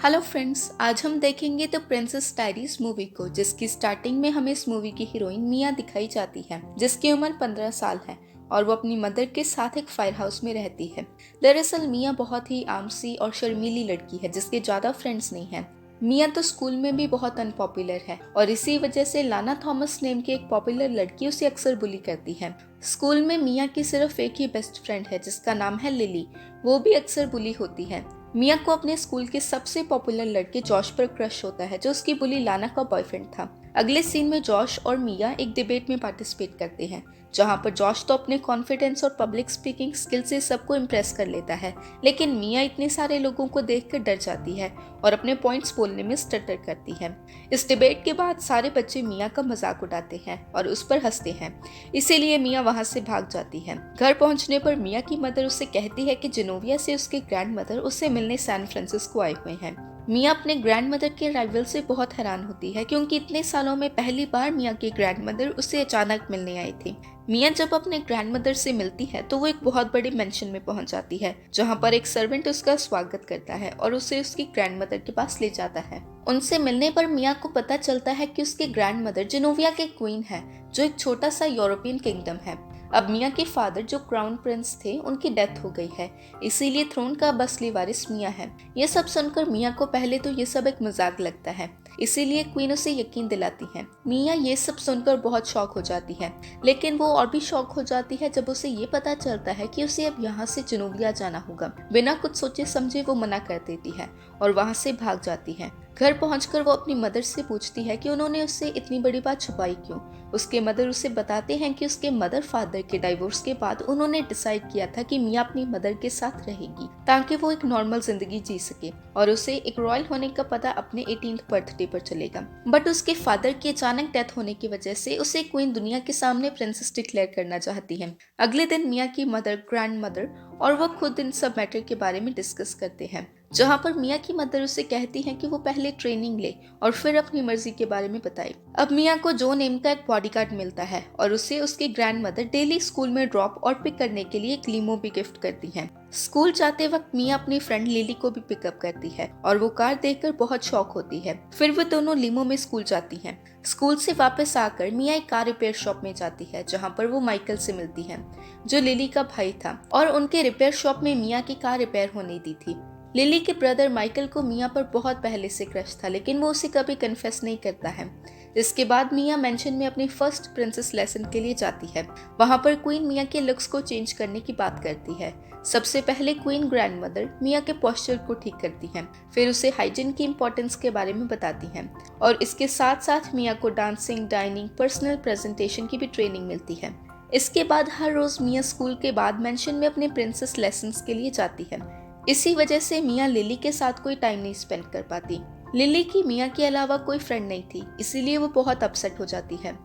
Hello friends, आज हम देखेंगे द प्रिंसेस डायरीज मूवी को, जिसकी स्टार्टिंग में हमें इस मूवी की हीरोइन मिया दिखाई जाती है, जिसकी उम्र 15 साल है और वो अपनी मदर के साथ एक फायर हाउस में रहती है। दरअसल मिया बहुत ही आमसी और शर्मीली लड़की है जिसके ज्यादा फ्रेंड्स नहीं हैं। मिया तो स्कूल में भी बहुत अनपॉपुलर है और इसी वजह से लाना थॉमस नेम की एक पॉपुलर लड़की उसे अक्सर बुली करती है। स्कूल में मिया की सिर्फ एक ही बेस्ट फ्रेंड है जिसका नाम है लिली, वो भी अक्सर बुली होती है। मिया को अपने स्कूल के सबसे पॉपुलर लड़के जॉश पर क्रश होता है, जो उसकी बुली लाना का बॉयफ्रेंड था। अगले सीन में जॉश और मिया एक डिबेट में पार्टिसिपेट करते हैं, जहां पर जॉश तो अपने कॉन्फिडेंस और पब्लिक स्पीकिंग स्किल से सबको इम्प्रेस कर लेता है, लेकिन मिया इतने सारे लोगों को देखकर डर जाती है और अपने पॉइंट्स बोलने में स्टटर करती है। इस डिबेट के बाद सारे बच्चे मिया का मजाक उड़ाते हैं और उस पर हंसते हैं, इसीलिए मिया वहां से भाग जाती है। घर पहुंचने पर मिया की मदर उससे कहती है कि जिनोविया से उसके ग्रैंड मदर उससे मिलने सैन फ्रांसिस्को आए हुए हैं। मिया अपने ग्रैंड मदर के अराइवल से बहुत हैरान होती है, क्योंकि इतने सालों में पहली बार मिया की ग्रैंड मदर उससे अचानक मिलने आई थी। मिया जब अपने ग्रैंड मदर से मिलती है तो वो एक बहुत बड़े मेंशन में पहुंच जाती है, जहां पर एक सर्वेंट उसका स्वागत करता है और उसे उसकी ग्रैंड मदर के पास ले जाता है। उनसे मिलने पर मिया को पता चलता है कि उसकी ग्रैंड मदर जिनोविया के क्वीन है, जो एक छोटा सा यूरोपियन किंगडम है। अब मिया के फादर जो क्राउन प्रिंस थे, उनकी डेथ हो गई है, इसीलिए थ्रोन का अब असली वारिस मिया है। ये सब सुनकर मिया को पहले तो ये सब एक मजाक लगता है, इसीलिए क्वीन उसे यकीन दिलाती है। मिया ये सब सुनकर बहुत शॉक हो जाती है, लेकिन वो और भी शॉक हो जाती है जब उसे ये पता चलता है कि उसे अब यहाँ से जिनोविया जाना होगा। बिना कुछ सोचे समझे वो मना कर देती है और वहाँ से भाग जाती है। घर पहुंचकर वो अपनी मदर से पूछती है कि उन्होंने उससे इतनी बड़ी बात छुपाई क्यों। उसके मदर उसे बताते हैं कि उसके मदर फादर के डाइवोर्स के बाद उन्होंने डिसाइड किया था कि मिया अपनी मदर के साथ रहेगी ताकि वो एक नॉर्मल जिंदगी जी सके और उसे एक रॉयल होने का पता अपने 18th बर्थडे पर चलेगा। बट उसके फादर की अचानक डेथ होने की वजह से उसे क्वीन दुनिया के सामने प्रिंसेस डिक्लेयर करना चाहती है। अगले दिन मिया की मदर, ग्रैंड मदर और वो खुद इन सब मैटर के बारे में डिस्कस करते हैं, जहां पर मिया की मदर उसे कहती है कि वो पहले ट्रेनिंग ले और फिर अपनी मर्जी के बारे में बताए। अब मिया को जो नेम का एक बॉडीगार्ड मिलता है और उसे उसकी ग्रैंड मदर डेली स्कूल में ड्रॉप और पिक करने के लिए एक लीमो भी गिफ्ट करती है। स्कूल जाते वक्त मिया अपनी फ्रेंड लिली को भी पिकअप करती है और वो कार देखकर बहुत शॉक होती है। फिर वो दोनों लीमो में स्कूल जाती हैं। स्कूल से वापस आकर मिया एक कार रिपेयर शॉप में जाती है, जहां पर वो माइकल से मिलती है, जो लिली का भाई था और उनके रिपेयर शॉप में मिया की कार रिपेयर होने दी थी। लिली के ब्रदर माइकल को मिया पर बहुत पहले से क्रश था, लेकिन वो उसे कभी कन्फेस नहीं करता है। इसके बाद मिया मेंशन में अपनी फर्स्ट प्रिंसेस लेसन के लिए जाती है। वहां पर क्वीन मिया के लुक्स को चेंज करने की बात करती है। सबसे पहले क्वीन ग्रैंड मदर मिया के पोस्चर को ठीक करती हैं, फिर उसे हाइजीन की इम्पोर्टेंस के बारे में बताती हैं और इसके साथ साथ मिया को डांसिंग, डाइनिंग, पर्सनल प्रेजेंटेशन की भी ट्रेनिंग मिलती है। इसके बाद हर रोज मिया स्कूल के बाद मेंशन में अपने प्रिंसेस लेसन्स के लिए जाती है। इसी वजह से मिया लिली के साथ कोई टाइम नहीं स्पेंड कर पाती। लिली की मिया के अलावा कोई फ्रेंड नहीं थी, इसीलिए वो बहुत अपसेट हो जाती है।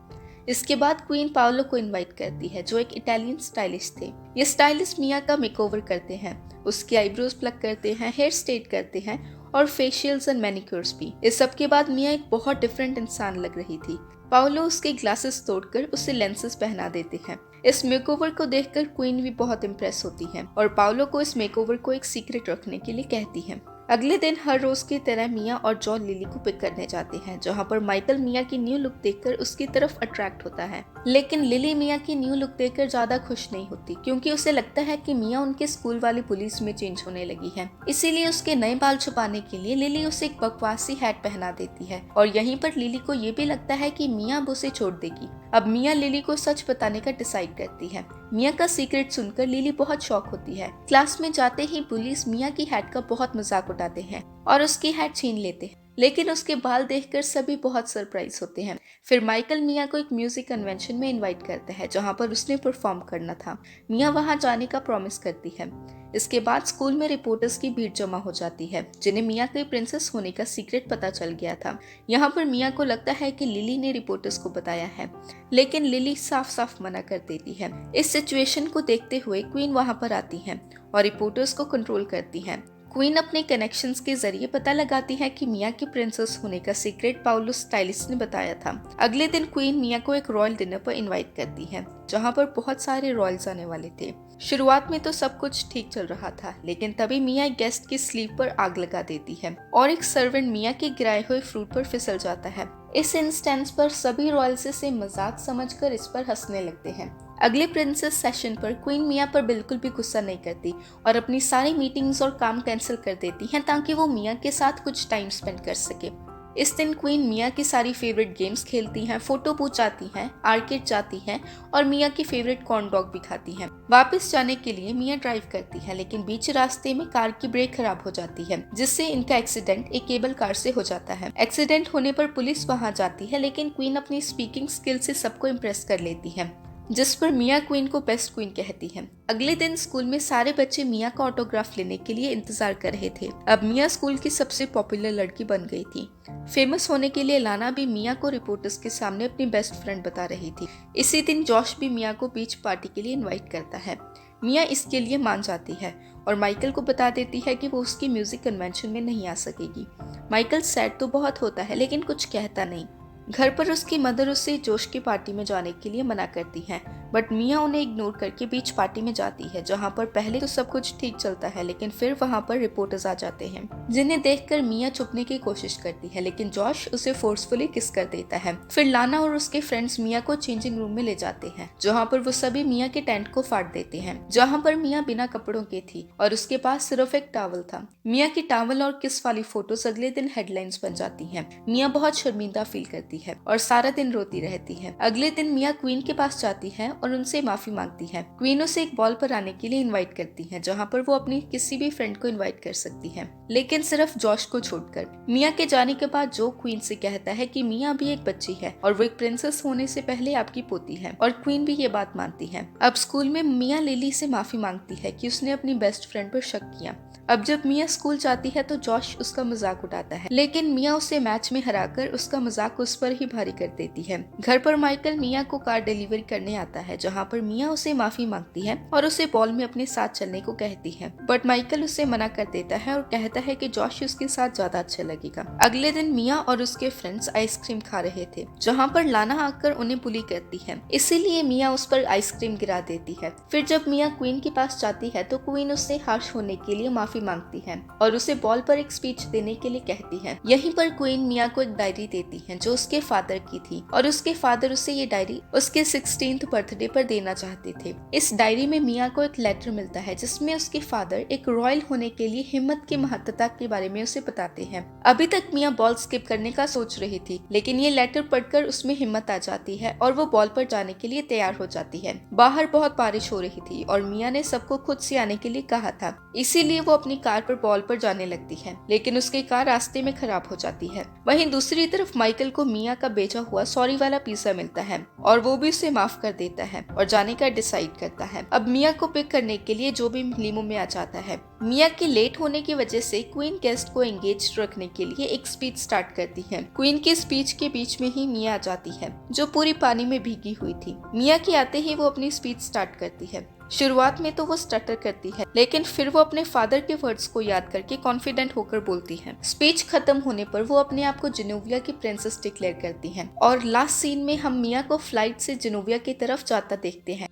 इसके बाद क्वीन पाओलो को इनवाइट करती है, जो एक इटालियन स्टाइलिस्ट थे। ये स्टाइलिस्ट मिया का मेकओवर करते हैं, उसकी आईब्रोज प्लग करते हैं, हेयर स्ट्रेट करते हैं और फेशियल्स एंड मैनिक्योर्स भी। इस सब के बाद मिया एक बहुत डिफरेंट इंसान लग रही थी। पाओलो उसके ग्लासेस तोड़कर उसे लेंसेज पहना देते हैं। इस मेकओवर को देखकर क्वीन भी बहुत इम्प्रेस होती है और पाओलो को इस मेकओवर को एक सीक्रेट रखने के लिए कहती है। अगले दिन हर रोज की तरह मिया और जॉन लिली को पिक करने जाते हैं, जहां पर माइकल मिया की न्यू लुक देखकर उसकी तरफ अट्रैक्ट होता है। लेकिन लिली मिया की न्यू लुक देखकर ज्यादा खुश नहीं होती, क्योंकि उसे लगता है कि मिया उनके स्कूल वाली पुलिस में चेंज होने लगी है। इसीलिए उसके नए बाल छुपाने के लिए लिली उसे एक बकवासी हैट पहना देती है और यहीं पर लिली को ये भी लगता है कि मिया अब उसे छोड़ देगी। अब मिया लिली को सच बताने का डिसाइड करती है। मिया का सीक्रेट सुनकर लिली बहुत शॉक होती है। क्लास में जाते ही पुलिस मिया की हैट का बहुत मजाक उड़ाते हैं और उसकी हैट छीन लेते हैं, लेकिन उसके बाल देखकर सभी बहुत सरप्राइज होते हैं। फिर माइकल मिया को एक म्यूजिक कन्वेंशन में इनवाइट करता है, जहां पर उसने परफॉर्म करना था। मिया वहां जाने का प्रॉमिस करती है। इसके बाद स्कूल में रिपोर्टर्स की भीड़ जमा हो जाती है, जिन्हें मिया के प्रिंसेस होने का सीक्रेट पता चल गया था। यहाँ पर मिया को लगता है कि लिली ने रिपोर्टर्स को बताया है, लेकिन लिली साफ साफ मना कर देती है। इस सिचुएशन को देखते हुए क्वीन वहां पर आती है और रिपोर्टर्स को कंट्रोल करती है। क्वीन अपने कनेक्शंस के जरिए पता लगाती है कि मिया के प्रिंसेस होने का सीक्रेट पाउलो स्टाइलिस्ट ने बताया था। अगले दिन क्वीन मिया को एक रॉयल डिनर पर इनवाइट करती है, जहां पर बहुत सारे रॉयल्स आने वाले थे। शुरुआत में तो सब कुछ ठीक चल रहा था, लेकिन तभी मिया एक गेस्ट की स्लीव पर आग लगा देती है और एक सर्वेंट मिया के गिराए हुए फ्रूट पर फिसल जाता है। इस इंस्टेंस पर सभी रॉयल्स इसे मजाक समझकर इस पर हंसने लगते हैं। अगले प्रिंसेस सेशन पर क्वीन मिया पर बिल्कुल भी गुस्सा नहीं करती और अपनी सारी मीटिंग्स और काम कैंसिल कर देती हैं ताकि वो मिया के साथ कुछ टाइम स्पेंड कर सके। इस दिन क्वीन मिया की सारी फेवरेट गेम्स खेलती हैं, फोटो पूछ जाती हैं, आर्केड जाती हैं और मिया की फेवरेट कॉर्न डॉग भी खाती हैं। वापस जाने के लिए मिया ड्राइव करती है, लेकिन बीच रास्ते में कार की ब्रेक खराब हो जाती है, जिससे इनका एक्सीडेंट एक केबल कार से हो जाता है। एक्सीडेंट होने पर पुलिस वहां जाती है, लेकिन क्वीन अपनी स्पीकिंग स्किल से सबको इम्प्रेस कर लेती है, जिस पर मिया क्वीन को बेस्ट क्वीन कहती है। अगले दिन स्कूल में सारे बच्चे मिया का ऑटोग्राफ लेने के लिए इंतजार कर रहे थे। अब मिया स्कूल की सबसे पॉपुलर लड़की बन गई थी। फेमस होने के लिए लाना भी मिया को रिपोर्टर्स के सामने अपनी बेस्ट फ्रेंड बता रही थी। इसी दिन जॉश भी मिया को बीच पार्टी के लिए इनवाइट करता है। मिया इसके लिए मान जाती है और माइकल को बता देती है कि वो उसकी म्यूजिक कन्वेंशन में नहीं आ सकेगी। माइकल सैड तो बहुत होता है, लेकिन कुछ कहता नहीं। घर पर उसकी मदर उसे जोश की पार्टी में जाने के लिए मना करती है, बट मिया उन्हें इग्नोर करके बीच पार्टी में जाती है, जहां पर पहले तो सब कुछ ठीक चलता है, लेकिन फिर वहां पर रिपोर्टर्स आ जाते हैं, जिन्हें देखकर मिया छुपने की कोशिश करती है, लेकिन जॉश उसे फोर्सफुली किस कर देता है। फिर लाना और उसके फ्रेंड्स मिया को चेंजिंग रूम में ले जाते हैं, जहाँ पर वो सभी मिया के टेंट को फाड़ देते हैं, जहाँ पर मिया बिना कपड़ों के थी और उसके पास सिर्फ एक टॉवल था। मिया की टॉवल और किस वाली फोटोज अगले दिन हेडलाइंस बन जाती है। मिया बहुत शर्मिंदा फील करती है और सारा दिन रोती रहती है। अगले दिन मिया क्वीन के पास जाती है और उनसे माफी मांगती है। क्वीन उसे एक बॉल पर आने के लिए इनवाइट करती है, जहाँ पर वो अपनी किसी भी फ्रेंड को इनवाइट कर सकती है, लेकिन सिर्फ जॉश को छोड़कर। मिया के जाने के बाद जो क्वीन से कहता है कि मिया भी एक बच्ची है और वो एक प्रिंसेस होने से पहले आपकी पोती है, और क्वीन भी ये बात मानती है। अब स्कूल में मिया लिली से माफी मांगती है कि उसने अपनी बेस्ट फ्रेंड पर शक किया। अब जब मिया स्कूल जाती है तो जॉश उसका मजाक उड़ाता है, लेकिन मिया उसे मैच में हराकर उसका मजाक उस पर ही भारी कर देती है। घर पर माइकल मिया को कार डिलीवरी करने आता है, जहाँ पर मिया उसे माफी मांगती है और उसे बॉल में अपने साथ चलने को कहती है, बट माइकल उसे मना कर देता है और कहता है कि जॉश उसके साथ ज्यादा अच्छा लगेगा। अगले दिन मिया और उसके फ्रेंड्स आइसक्रीम खा रहे थे, जहाँ पर लाना आकर उन्हें बुली करती है, इसीलिए मिया उस पर आइसक्रीम गिरा देती है। फिर जब मिया क्वीन के पास जाती है तो क्वीन उससे हार्श होने के लिए माफी मांगती है और उसे बॉल पर एक स्पीच देने के लिए कहती है। यहीं पर क्वीन मिया को एक डायरी देती है जो उसके फादर की थी, और उसके फादर उसे ये डायरी उसके 16th बर्थडे पर देना चाहते थे। इस डायरी में मिया को एक लेटर मिलता है जिसमें उसके फादर एक रॉयल होने के लिए हिम्मत की महत्ता के बारे में उसे बताते हैं। अभी तक मिया बॉल स्किप करने का सोच रही थी, लेकिन ये लेटर पढ़कर उसमें हिम्मत आ जाती है और वो बॉल पर जाने के लिए तैयार हो जाती है। बाहर बहुत बारिश हो रही थी और मिया ने सबको खुद से आने के लिए कहा था, इसीलिए वो अपनी कार पर बॉल पर जाने लगती है, लेकिन उसकी कार रास्ते में खराब हो जाती है। वहीं दूसरी तरफ माइकल को मिया का बेचा हुआ सॉरी वाला पिज्जा मिलता है और वो भी उसे माफ कर देता है और जाने का डिसाइड करता है। अब मिया को पिक करने के लिए जो भी लिमो में आ जाता है। मिया के लेट होने की वजह से क्वीन गेस्ट को एंगेज रखने के लिए एक स्पीच स्टार्ट करती है। क्वीन की स्पीच के बीच में ही मिया आ जाती है, जो पूरी पानी में भीगी हुई थी। मिया के आते ही वो अपनी स्पीच स्टार्ट करती है। शुरुआत में तो वो स्टटर करती है, लेकिन फिर वो अपने फादर के वर्ड्स को याद करके कॉन्फिडेंट होकर बोलती है। स्पीच खत्म होने पर वो अपने आप को जेनोविया की प्रिंसेस डिक्लेयर करती है और लास्ट सीन में हम मिया को फ्लाइट से जेनोविया की तरफ जाता देखते हैं।